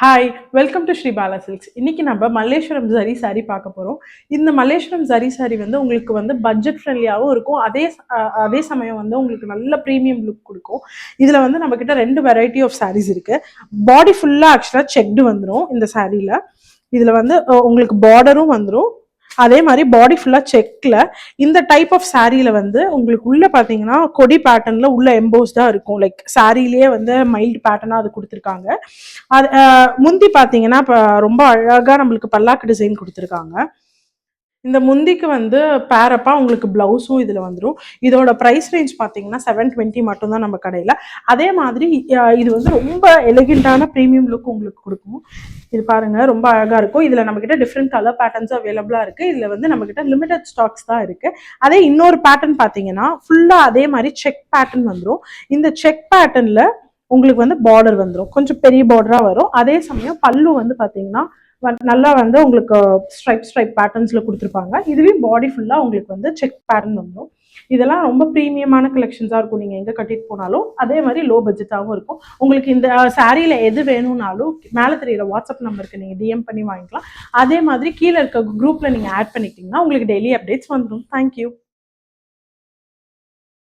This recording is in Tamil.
Hi, welcome to Sri Bala Silks. இன்னைக்கு நம்ம மல்லேஸ்வரம் ஜரி சாரி பார்க்க போகிறோம். இந்த மல்லேஸ்வரம் ஜரி சாரி வந்து உங்களுக்கு வந்து பட்ஜெட் ஃப்ரெண்ட்லியாகவும் இருக்கும். அதே சமயம் வந்து உங்களுக்கு நல்ல ப்ரீமியம் லுக் கொடுக்கும். இதில் வந்து நம்மக்கிட்ட 2 வெரைட்டி ஆஃப் சாரீஸ் இருக்குது. பாடி ஃபுல்லாக ஆக்சுவலாக செக்டு வந்துடும் இந்த சாரியில். இதில் வந்து உங்களுக்கு பார்டரும் வந்துடும். அதே மாதிரி பாடி ஃபுல்லாக செக்கில் இந்த டைப் ஆஃப் சாரியில் வந்து உங்களுக்கு உள்ளே பார்த்தீங்கன்னா கொடி பேட்டர்னில் உள்ள எம்போஸ்டாக இருக்கும். லைக் சாரிலேயே வந்து மைல்டு பேட்டர்னாக அது கொடுத்துருக்காங்க. அது முந்தி பார்த்தீங்கன்னா இப்போ ரொம்ப அழகாக நம்மளுக்கு பல்லாக்கு டிசைன் கொடுத்துருக்காங்க. இந்த முந்திக்கு வந்து பேரப்பா உங்களுக்கு பிளவுஸும் இதில் வந்துடும். இதோட ப்ரைஸ் ரேஞ்ச் பார்த்தீங்கன்னா 720 மட்டும்தான் நம்ம கடையில். அதே மாதிரி இது வந்து ரொம்ப எலிகெண்டான ப்ரீமியம் லுக் உங்களுக்கு கொடுக்கும். இது பாருங்க, ரொம்ப அழகாக இருக்கும். இதில் நம்மக்கிட்ட டிஃப்ரெண்ட் கலர் பேட்டர்ன்ஸ் அவைலபிளாக இருக்குது. இதில் வந்து நம்மக்கிட்ட லிமிடெட் ஸ்டாக்ஸ் தான் இருக்குது. அதே இன்னொரு பேட்டர்ன் பார்த்தீங்கன்னா ஃபுல்லாக அதே மாதிரி செக் பேட்டர்ன் வந்துடும். இந்த செக் பேட்டர்னில் உங்களுக்கு வந்து பார்டர் வந்துடும், கொஞ்சம் பெரிய பார்டராக வரும். அதே சமயம் பல்லு வந்து பார்த்தீங்கன்னா நல்லா வந்து உங்களுக்கு ஸ்ட்ரைப் பேட்டர்ன்ஸ்ல கொடுத்துருப்பாங்க. இதுவே பாடி ஃபுல்லாக உங்களுக்கு வந்து செக் பேட்டர்ன் வந்துடும். இதெல்லாம் ரொம்ப ப்ரீமியமான கலெக்ஷன்ஸாக இருக்கும். நீங்கள் எங்கே கட்டிட்டு போனாலும் அதே மாதிரி லோ பட்ஜெட்டாகவும் இருக்கும். உங்களுக்கு இந்த சாரியில் எது வேணும்னாலும் மேலே தெரியிற வாட்ஸ்அப் நம்பருக்கு நீங்கள் டிஎம் பண்ணி வாங்கிக்கலாம். அதே மாதிரி கீழே இருக்க குரூப்பில் நீங்கள் ஆட் பண்ணிக்கிட்டீங்கன்னா உங்களுக்கு டெய்லி அப்டேட்ஸ் வந்துடும். தேங்க்யூ.